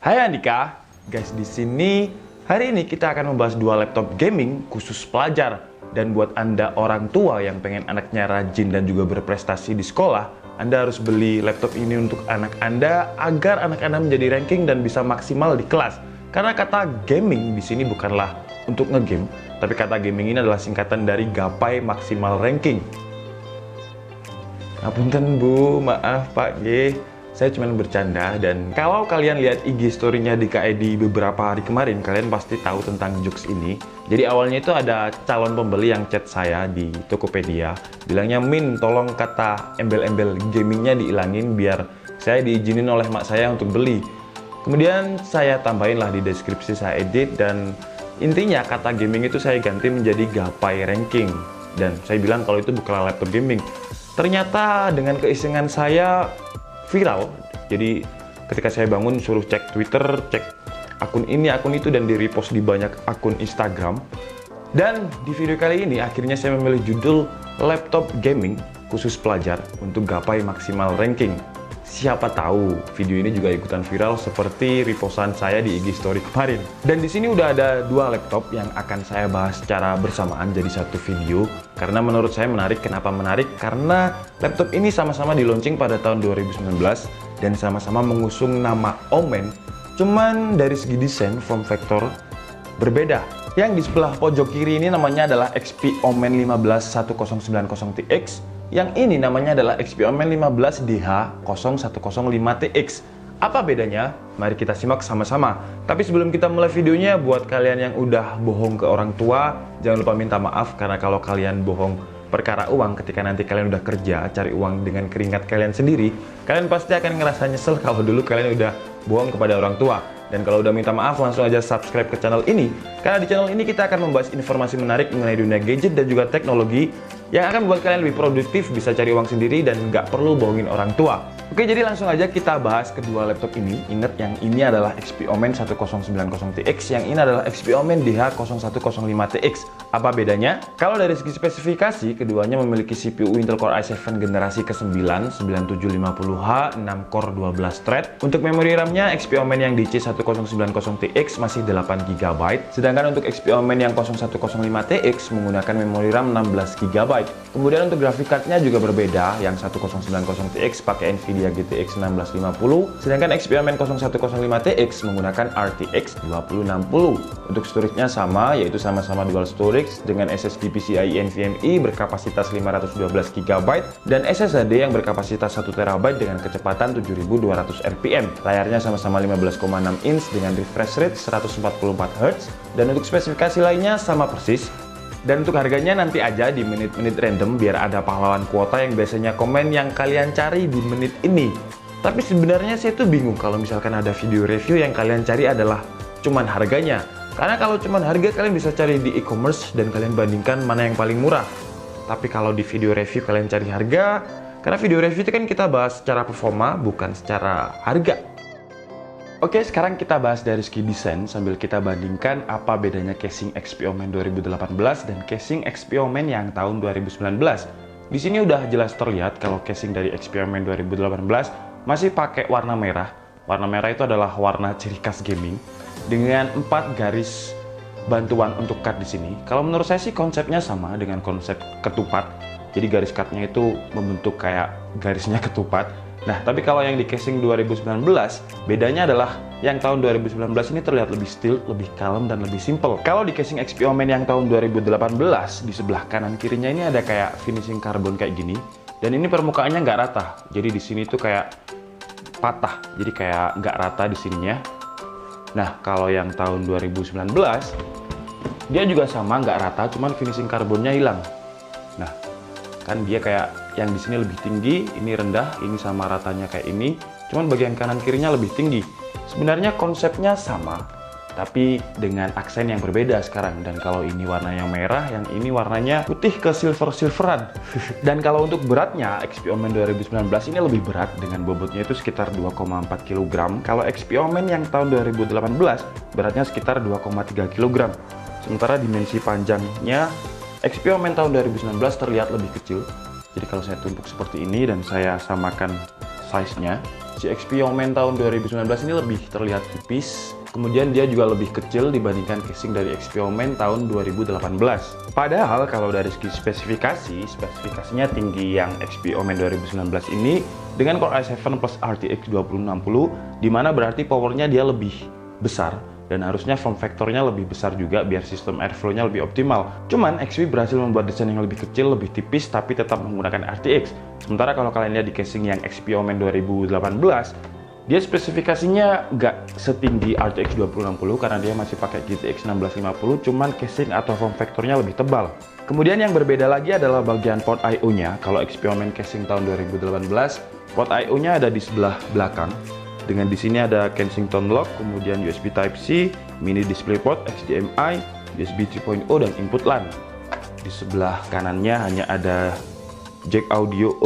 Hai Andika, guys, di sini hari ini kita akan membahas dua laptop gaming khusus pelajar. Dan buat Anda orang tua yang pengen anaknya rajin dan juga berprestasi di sekolah, Anda harus beli laptop ini untuk anak Anda agar anak Anda menjadi ranking dan bisa maksimal di kelas. Karena kata gaming di sini bukanlah untuk ngegame, tapi kata gaming ini adalah singkatan dari gapai maksimal ranking. Ngapunten Bu, maaf Pak G. Saya cuma bercanda, dan kalau kalian lihat IG story-nya di KED beberapa hari kemarin, kalian pasti tahu tentang jokes ini. Jadi awalnya itu ada calon pembeli yang chat saya di Tokopedia, bilangnya, "Min, tolong kata embel-embel gamingnya dihilangin biar saya diizinin oleh mak saya untuk beli." Kemudian saya tambahin lah di deskripsi, saya edit, dan intinya kata gaming itu saya ganti menjadi gapai ranking. Dan saya bilang kalau itu bukanlah laptop gaming. Ternyata dengan keisengan saya viral. Jadi ketika saya bangun suruh cek Twitter, cek akun ini, akun itu, dan di-repost di banyak akun Instagram. Dan di video kali ini akhirnya saya memilih judul laptop gaming khusus pelajar untuk gapai maksimal ranking. Siapa tahu video ini juga ikutan viral seperti repostan saya di IG story kemarin. Dan di sini udah ada dua laptop yang akan saya bahas secara bersamaan jadi satu video. Karena menurut saya menarik. Kenapa menarik? Karena laptop ini sama-sama di launching pada tahun 2019 dan sama-sama mengusung nama Omen. Cuman dari segi desain, form factor berbeda. Yang di sebelah pojok kiri ini namanya adalah XP Omen 151090TX. Yang ini namanya adalah XP Omen 15DH0105TX. Apa bedanya? Mari kita simak sama-sama. Tapi sebelum kita mulai videonya, buat kalian yang udah bohong ke orang tua, jangan lupa minta maaf, karena kalau kalian bohong perkara uang ketika nanti kalian udah kerja, cari uang dengan keringat kalian sendiri, kalian pasti akan ngerasa nyesel kalau dulu kalian udah bohong kepada orang tua. Dan kalau udah minta maaf, langsung aja subscribe ke channel ini. Karena di channel ini kita akan membahas informasi menarik mengenai dunia gadget dan juga teknologi yang akan membuat kalian lebih produktif, bisa cari uang sendiri, dan nggak perlu bohongin orang tua. Oke, jadi langsung aja kita bahas kedua laptop ini. Ingat, yang ini adalah XP Omen 1090TX, yang ini adalah XP Omen DH0105TX. Apa bedanya? Kalau dari segi spesifikasi, keduanya memiliki CPU Intel Core i7 generasi ke-9 9750H, 6 core 12 thread. Untuk memori RAM-nya, XP Omen yang DC1090TX masih 8GB, sedangkan untuk XP Omen yang 0105TX menggunakan memori RAM 16GB. Kemudian untuk grafik card-nya juga berbeda, yang 1090TX pakai Nvidia GTX 1650, sedangkan XP Omen 0105TX menggunakan RTX 2060. Untuk storage-nya sama, yaitu sama-sama dual storage dengan SSD PCIe NVMe berkapasitas 512GB dan SSD yang berkapasitas 1TB dengan kecepatan 7200 rpm. Layarnya sama-sama 15,6 inch dengan refresh rate 144Hz, dan untuk spesifikasi lainnya sama persis. Dan untuk harganya nanti aja di menit-menit random, biar ada pahlawan kuota yang biasanya komen yang kalian cari di menit ini. Tapi sebenarnya saya tuh bingung kalau misalkan ada video review yang kalian cari adalah cuman harganya. Karena kalau cuman harga, kalian bisa cari di e-commerce dan kalian bandingkan mana yang paling murah. Tapi kalau di video review kalian cari harga, karena video review itu kan kita bahas secara performa, bukan secara harga. Oke, sekarang kita bahas dari segi desain sambil kita bandingkan apa bedanya casing XP Omen 2018 dan casing XP Omen yang tahun 2019. Di sini udah jelas terlihat kalau casing dari XP Omen 2018 masih pakai warna merah. Warna merah itu adalah warna ciri khas gaming dengan 4 garis bantuan untuk cut di sini. Kalau menurut saya sih konsepnya sama dengan konsep ketupat. Jadi garis cutnya itu membentuk kayak garisnya ketupat. Nah, tapi kalau yang di casing 2019, bedanya adalah yang tahun 2019 ini terlihat lebih still, lebih kalem, dan lebih simple. Kalau di casing XP Omen yang tahun 2018, di sebelah kanan kirinya ini ada kayak finishing karbon kayak gini. Dan ini permukaannya nggak rata. Jadi di sini tuh kayak patah. Jadi kayak nggak rata di sininya. Nah, kalau yang tahun 2019, dia juga sama, nggak rata, cuman finishing karbonnya hilang. Nah, kan dia kayak yang di sini lebih tinggi, ini rendah, ini sama ratanya kayak ini, cuman bagian kanan kirinya lebih tinggi. Sebenarnya konsepnya sama, tapi dengan aksen yang berbeda sekarang. Dan kalau ini warnanya merah, yang ini warnanya putih ke silver-silveran. Dan kalau untuk beratnya, XP Omen 2019 ini lebih berat dengan bobotnya itu sekitar 2,4 kg. Kalau XP Omen yang tahun 2018 beratnya sekitar 2,3 kg. Sementara dimensi panjangnya XP Omen tahun 2019 terlihat lebih kecil. Jadi kalau saya tumpuk seperti ini dan saya samakan size-nya, Si XP Omen tahun 2019 ini lebih terlihat tipis, kemudian dia juga lebih kecil dibandingkan casing dari XP Omen tahun 2018. Padahal kalau dari segi spesifikasinya tinggi yang XP Omen 2019 ini dengan Core i7 plus RTX 2060, dimana berarti powernya dia lebih besar dan harusnya form factornya lebih besar juga biar sistem airflow-nya lebih optimal. Cuman XP berhasil membuat desain yang lebih kecil, lebih tipis, tapi tetap menggunakan RTX. Sementara kalau kalian lihat di casing yang XP Omen 2018, dia spesifikasinya nggak setinggi RTX 2060 karena dia masih pakai GTX 1650, cuman casing atau form factornya lebih tebal. Kemudian yang berbeda lagi adalah bagian port I/O-nya. Kalau XP Omen casing tahun 2018, port I/O-nya ada di sebelah belakang. Dengan di sini ada Kensington lock, kemudian USB Type-C, mini DisplayPort, HDMI, USB 3.0 dan input LAN. Di sebelah kanannya hanya ada jack audio,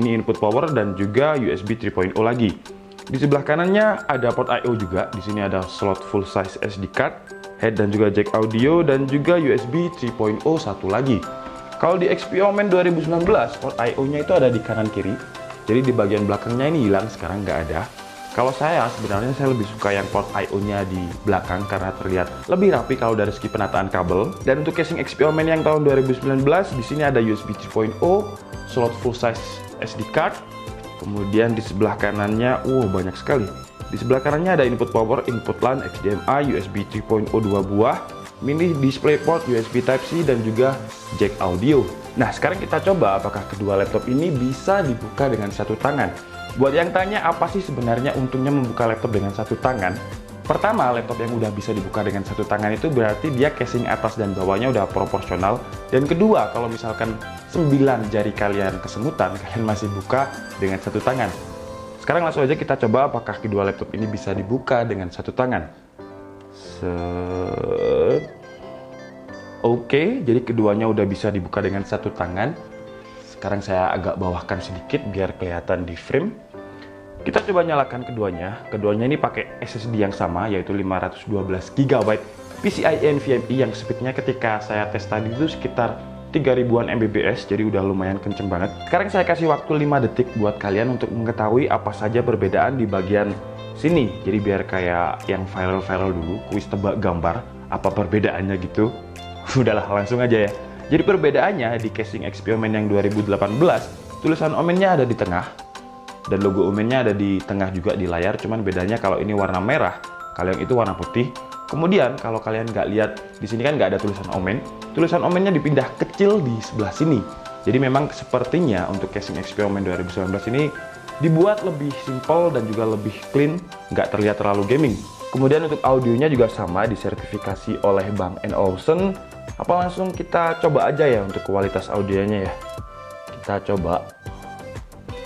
ini input power dan juga USB 3.0 lagi. Di sebelah kanannya ada port I/O juga. Di sini ada slot full size SD card, head dan juga jack audio dan juga USB 3.0 satu lagi. Kalau di XP Omen 2019, port I/O-nya itu ada di kanan kiri. Jadi di bagian belakangnya ini hilang, sekarang nggak ada. Kalau sebenarnya saya lebih suka yang port I/O-nya di belakang karena terlihat lebih rapi kalau dari segi penataan kabel. Dan untuk casing XP Omen yang tahun 2019, di sini ada USB 3.0, slot full size SD card. Kemudian di sebelah kanannya, banyak sekali. Di sebelah kanannya ada input power, input LAN, HDMI, USB 3.0 2 buah, mini DisplayPort, USB Type-C dan juga jack audio. Nah, sekarang kita coba apakah kedua laptop ini bisa dibuka dengan satu tangan. Buat yang tanya apa sih sebenarnya untungnya membuka laptop dengan satu tangan? Pertama, laptop yang udah bisa dibuka dengan satu tangan itu berarti dia casing atas dan bawahnya udah proporsional. Dan kedua, kalau misalkan 9 jari kalian kesemutan, kalian masih buka dengan satu tangan. Sekarang langsung aja kita coba apakah kedua laptop ini bisa dibuka dengan satu tangan. Oke, jadi keduanya udah bisa dibuka dengan satu tangan. Sekarang saya agak bawahkan sedikit biar kelihatan di frame. Kita coba nyalakan keduanya. Keduanya ini pakai SSD yang sama, yaitu 512 GB PCIe NVMe yang speednya ketika saya tes tadi itu sekitar 3000-an Mbps, jadi udah lumayan kenceng banget. Sekarang saya kasih waktu 5 detik buat kalian untuk mengetahui apa saja perbedaan di bagian sini. Jadi biar kayak yang viral-viral dulu, kuis tebak gambar, apa perbedaannya gitu. Udahlah, langsung aja ya. Jadi perbedaannya di casing XP Omen yang 2018, tulisan Omennya ada di tengah dan logo Omennya ada di tengah juga di layar. Cuman bedanya kalau ini warna merah, kalau yang itu warna putih. Kemudian kalau kalian nggak lihat di sini kan nggak ada tulisan Omen, tulisan Omennya dipindah kecil di sebelah sini. Jadi memang sepertinya untuk casing XP Omen 2019 ini dibuat lebih simple dan juga lebih clean, nggak terlihat terlalu gaming. Kemudian untuk audionya juga sama, disertifikasi oleh Bang & Olufsen. Apa langsung kita coba aja ya untuk kualitas audionya ya. Kita coba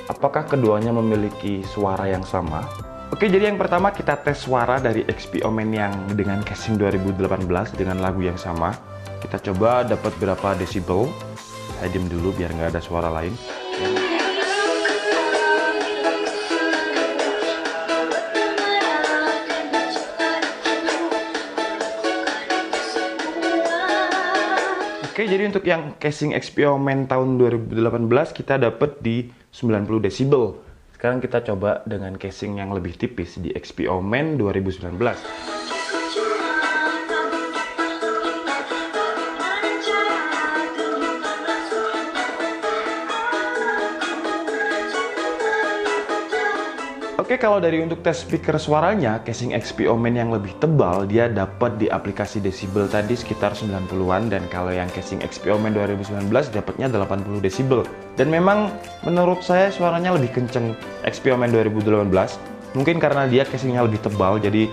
apakah keduanya memiliki suara yang sama. Oke, jadi yang pertama kita tes suara dari XP Omen yang dengan casing 2018 dengan lagu yang sama. Kita coba dapat berapa desibel. Saya diam dulu biar nggak ada suara lain. Oke, jadi untuk yang casing XP Omen tahun 2018 kita dapat di 90 desibel. Sekarang kita coba dengan casing yang lebih tipis di XP Omen 2019. Oke, kalau dari untuk tes speaker suaranya, casing XP Omen yang lebih tebal, dia dapat di aplikasi desibel tadi sekitar 90-an, dan kalau yang casing XP Omen 2019 dapatnya 80 desibel. Dan memang menurut saya suaranya lebih kenceng XP Omen 2018, mungkin karena dia casingnya lebih tebal, jadi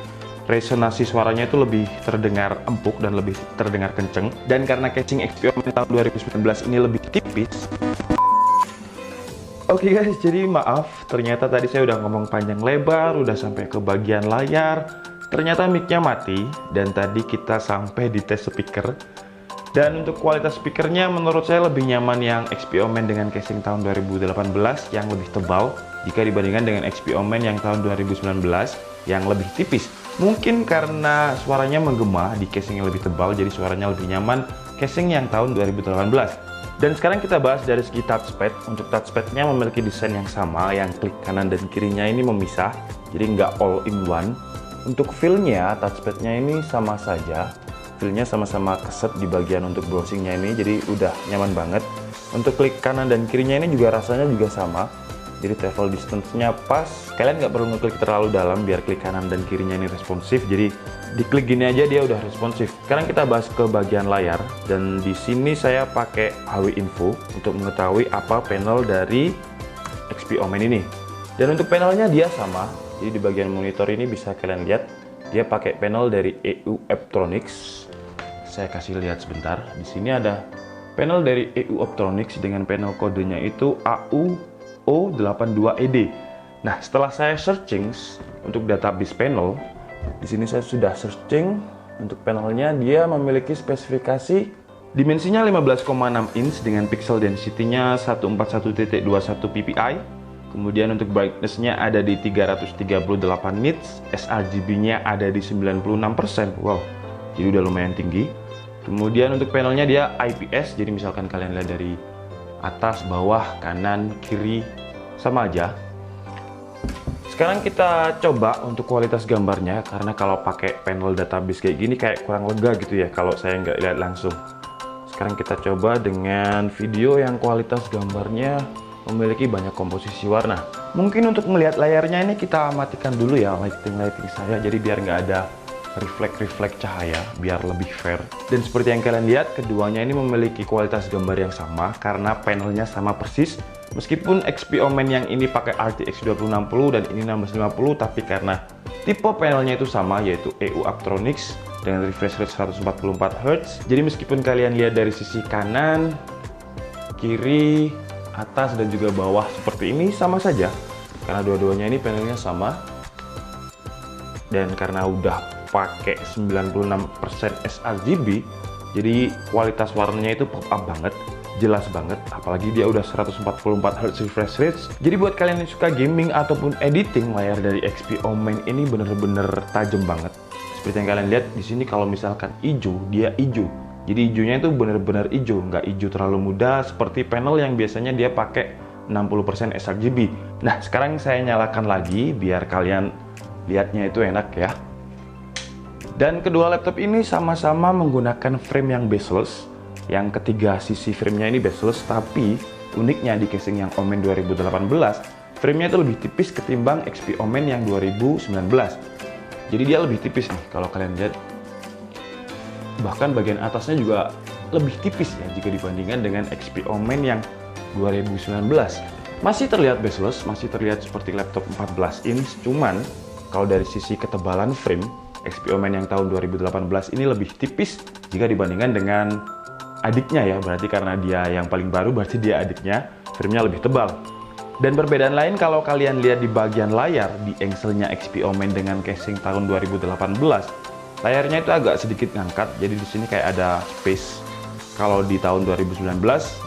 resonansi suaranya itu lebih terdengar empuk dan lebih terdengar kenceng. Dan karena casing XP Omen tahun 2019 ini lebih tipis. Oke guys, jadi maaf, ternyata tadi saya udah ngomong panjang lebar, udah sampai ke bagian layar. Ternyata mic-nya mati, dan tadi kita sampai di tes speaker. Dan untuk kualitas speakernya menurut saya lebih nyaman yang XP Omen dengan casing tahun 2018 yang lebih tebal jika dibandingkan dengan XP Omen yang tahun 2019 yang lebih tipis. Mungkin karena suaranya menggema di casing yang lebih tebal, jadi suaranya lebih nyaman casing yang tahun 2018. Dan sekarang kita bahas dari segi touchpad. Untuk touchpadnya memiliki desain yang sama, yang klik kanan dan kirinya ini memisah, jadi nggak all in one. Untuk feel-nya, touchpadnya ini sama saja. Feel-nya sama-sama keset di bagian untuk browsingnya ini, jadi udah nyaman banget. Untuk klik kanan dan kirinya ini juga rasanya juga sama. Jadi travel distance-nya pas. Kalian nggak perlu ngeklik terlalu dalam biar klik kanan dan kirinya ini responsif. Jadi diklik gini aja dia udah responsif. Sekarang kita bahas ke bagian layar. Dan di sini saya pakai HW Info untuk mengetahui apa panel dari XP Omen ini. Dan untuk panelnya dia sama. Jadi di bagian monitor ini bisa kalian lihat dia pakai panel dari EU Optronics. Saya kasih lihat sebentar. Di sini ada panel dari EU Optronics dengan panel kodenya itu AU-O82ED. Nah, setelah saya searching untuk database panel, di sini saya sudah searching untuk panelnya. Dia memiliki spesifikasi dimensinya 15,6 inch dengan pixel density-nya 141.21 ppi. Kemudian untuk brightness-nya ada di 338 nits, sRGB-nya ada di 96%. Wow, jadi udah lumayan tinggi. Kemudian untuk panelnya dia IPS, jadi misalkan kalian lihat dari atas, bawah, kanan, kiri, sama aja. Sekarang kita coba untuk kualitas gambarnya, karena kalau pakai panel database kayak gini kayak kurang lega gitu ya kalau saya nggak lihat langsung. Sekarang kita coba dengan video yang kualitas gambarnya memiliki banyak komposisi warna. Mungkin untuk melihat layarnya ini kita matikan dulu ya lighting saya, jadi biar nggak ada refleks cahaya, biar lebih fair. Dan seperti yang kalian lihat, keduanya ini memiliki kualitas gambar yang sama karena panelnya sama persis. Meskipun XP Omen yang ini pakai RTX 2060 dan ini 1650, tapi karena tipe panelnya itu sama, yaitu EU Optronics dengan refresh rate 144 Hz. Jadi meskipun kalian lihat dari sisi kanan, kiri, atas, dan juga bawah seperti ini sama saja. Karena dua-duanya ini panelnya sama. Dan karena udah pakai 96% sRGB, jadi kualitas warnanya itu pop up banget, jelas banget, apalagi dia udah 144 Hz refresh rate. Jadi buat kalian yang suka gaming ataupun editing, layar dari XP Omen ini bener-bener tajam banget. Seperti yang kalian lihat di sini, kalau misalkan hijau, dia hijau. Jadi hijaunya itu bener-bener hijau, nggak hijau terlalu muda seperti panel yang biasanya dia pakai 60% sRGB. Nah, sekarang saya nyalakan lagi biar kalian lihatnya itu enak ya. Dan kedua laptop ini sama-sama menggunakan frame yang bezel-less. Yang ketiga sisi framenya ini bezel-less, tapi uniknya di casing yang Omen 2018, framenya itu lebih tipis ketimbang XP Omen yang 2019. Jadi dia lebih tipis nih kalau kalian lihat. Bahkan bagian atasnya juga lebih tipis ya jika dibandingkan dengan XP Omen yang 2019. Masih terlihat bezel-less, masih terlihat seperti laptop 14 inch, cuman kalau dari sisi ketebalan frame, XP Omen yang tahun 2018 ini lebih tipis jika dibandingkan dengan adiknya ya. Berarti karena dia yang paling baru, berarti dia adiknya, framenya lebih tebal. Dan perbedaan lain kalau kalian lihat di bagian layar, di engsel-nya XP Omen dengan casing tahun 2018, layarnya itu agak sedikit ngangkat, jadi di sini kayak ada space. Kalau di tahun 2019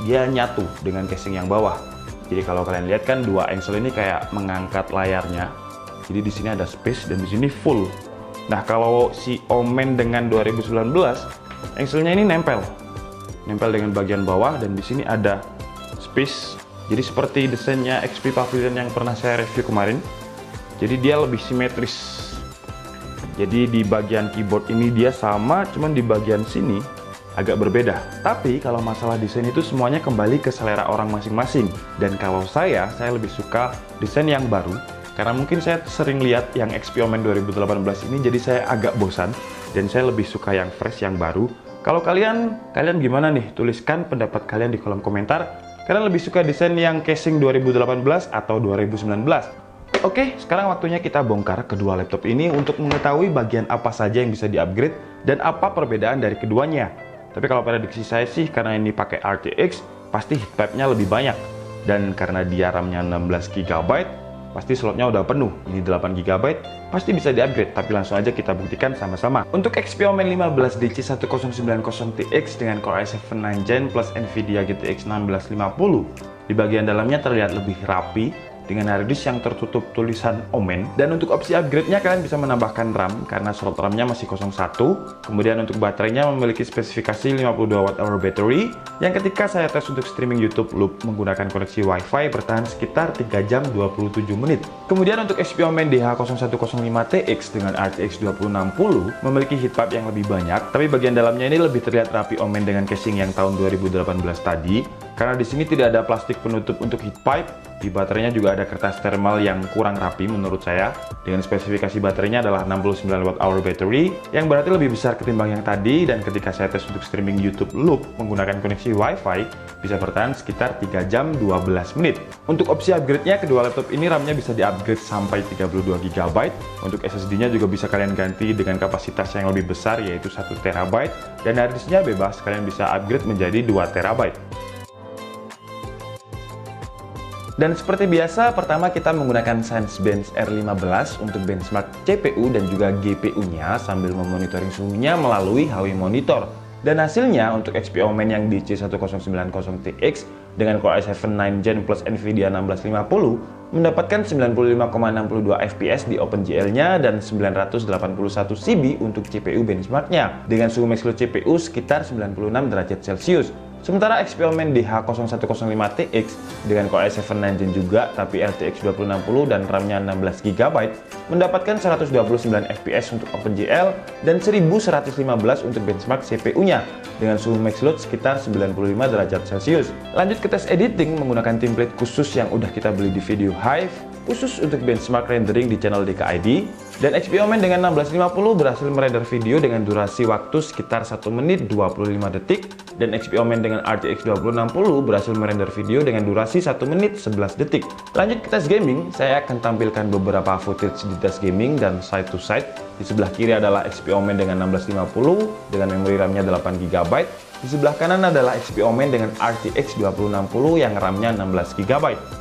dia nyatu dengan casing yang bawah. Jadi kalau kalian lihat kan dua engsel ini kayak mengangkat layarnya. Jadi di sini ada space dan di sini full. Nah, kalau si Omen dengan 2019, engselnya ini nempel dengan bagian bawah, dan di sini ada space. Jadi seperti desainnya XP Pavilion yang pernah saya review kemarin. Jadi dia lebih simetris. Jadi di bagian keyboard ini dia sama, cuman di bagian sini agak berbeda. Tapi kalau masalah desain itu semuanya kembali ke selera orang masing-masing. Dan kalau saya lebih suka desain yang baru. Karena mungkin saya sering lihat yang XP Omen 2018 ini, jadi saya agak bosan. Dan saya lebih suka yang fresh, yang baru. Kalau kalian gimana nih? Tuliskan pendapat kalian di kolom komentar. Kalian lebih suka desain yang casing 2018 atau 2019? Oke, sekarang waktunya kita bongkar kedua laptop ini untuk mengetahui bagian apa saja yang bisa di-upgrade dan apa perbedaan dari keduanya. Tapi kalau prediksi saya sih, karena ini pakai RTX, pasti heat pipe-nya lebih banyak. Dan karena dia RAM-nya 16 GB, pasti slotnya udah penuh. Ini 8 GB, pasti bisa di-upgrade. Tapi langsung aja kita buktikan sama-sama. Untuk XP Omen 15DC1090TX dengan Core i7 9 Gen plus Nvidia GTX 1650, di bagian dalamnya terlihat lebih rapi dengan harddisk yang tertutup tulisan Omen. Dan untuk opsi upgrade-nya kalian bisa menambahkan RAM karena slot RAM-nya masih 01. Kemudian untuk baterainya memiliki spesifikasi 52 Wh battery yang ketika saya tes untuk streaming YouTube loop menggunakan koneksi Wi-Fi bertahan sekitar 3 jam 27 menit. Kemudian untuk XP Omen DH0105TX dengan RTX 2060 memiliki heat pipe yang lebih banyak, tapi bagian dalamnya ini lebih terlihat rapi Omen dengan casing yang tahun 2018 tadi. Karena di sini tidak ada plastik penutup untuk heat pipe, di baterainya juga ada kertas thermal yang kurang rapi menurut saya. Dengan spesifikasi baterainya adalah 69 Wh battery, yang berarti lebih besar ketimbang yang tadi, dan ketika saya tes untuk streaming YouTube loop menggunakan koneksi Wi-Fi, bisa bertahan sekitar 3 jam 12 menit. Untuk opsi upgrade-nya, kedua laptop ini RAM-nya bisa di-upgrade sampai 32 GB. Untuk SSD-nya juga bisa kalian ganti dengan kapasitas yang lebih besar, yaitu 1 TB, dan harddisk-nya bebas, kalian bisa upgrade menjadi 2 TB. Dan seperti biasa, pertama kita menggunakan Cinebench R15 untuk benchmark CPU dan juga GPU-nya sambil memonitoring suhunya melalui HW Monitor. Dan hasilnya untuk XP Omen yang di C1090TX dengan Core i7 9 Gen plus Nvidia 1650 mendapatkan 95,62 fps di OpenGL-nya dan 981 CB untuk CPU benchmark-nya dengan suhu max load CPU sekitar 96 derajat Celcius. Sementara XP Omen DH0105TX dengan Core i7 9 Gen juga tapi RTX 2060 dan RAM-nya 16 GB mendapatkan 129 fps untuk OpenGL dan 1115 untuk benchmark CPU-nya dengan suhu max load sekitar 95 derajat Celcius. Lanjut ke tes editing menggunakan template khusus yang udah kita beli di Video Hive khusus untuk benchmark rendering di channel DKID. Dan XP Omen dengan 1650 berhasil merender video dengan durasi waktu sekitar 1 menit 25 detik, dan XP Omen dengan RTX 2060 berhasil merender video dengan durasi 1 menit 11 detik. Lanjut ke tes gaming, saya akan tampilkan beberapa footage di tes gaming dan side to side. Di sebelah kiri adalah XP Omen dengan 1650 dengan memori RAM-nya 8 GB. Di sebelah kanan adalah XP Omen dengan RTX 2060 yang RAM-nya 16 GB.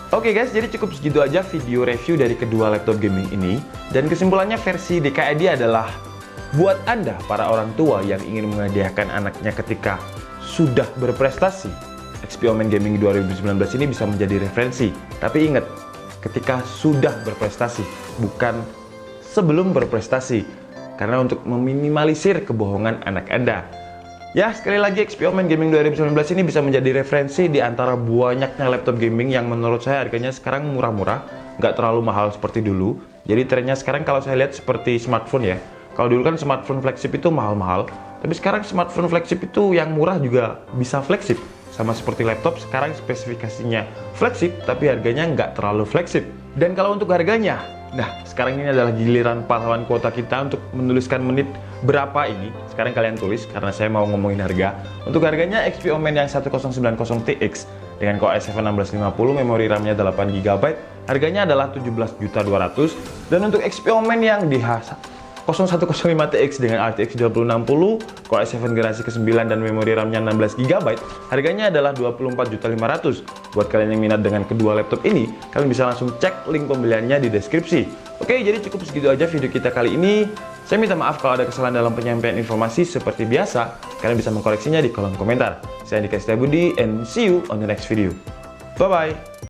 Oke guys, jadi cukup segitu aja video review dari kedua laptop gaming ini. Dan kesimpulannya versi DKID adalah buat Anda para orang tua yang ingin menghadiahkan anaknya ketika sudah berprestasi, XP Omen Gaming 2019 ini bisa menjadi referensi. Tapi ingat, ketika sudah berprestasi, bukan sebelum berprestasi. Karena untuk meminimalisir kebohongan anak Anda. Ya, sekali lagi XP Omen Gaming 2019 ini bisa menjadi referensi di antara banyaknya laptop gaming yang menurut saya harganya sekarang murah-murah, nggak terlalu mahal seperti dulu. Jadi trennya sekarang kalau saya lihat seperti smartphone ya. Kalau dulu kan smartphone flagship itu mahal-mahal, tapi sekarang smartphone flagship itu yang murah juga bisa flagship. Sama seperti laptop, sekarang spesifikasinya flagship, tapi harganya nggak terlalu flagship. Dan kalau untuk harganya, nah sekarang ini adalah giliran pahlawan kuota kita untuk menuliskan menit berapa ini. Sekarang kalian tulis karena saya mau ngomongin harga. Untuk harganya XP Omen yang 1090TX dengan Core i7 1650, memori RAM-nya 8 GB, harganya adalah 17.200.000. Dan untuk XP Omen yang DH0105TX dengan RTX 2060, Core i7 generasi ke-9 dan memori RAM-nya 16 GB, harganya adalah 24.500.000. Buat kalian yang minat dengan kedua laptop ini, kalian bisa langsung cek link pembeliannya di deskripsi. Oke, jadi cukup segitu aja video kita kali ini. Saya minta maaf kalau ada kesalahan dalam penyampaian informasi. Seperti biasa, kalian bisa mengkoreksinya di kolom komentar. Saya Andika Setiabudi and see you on the next video. Bye-bye!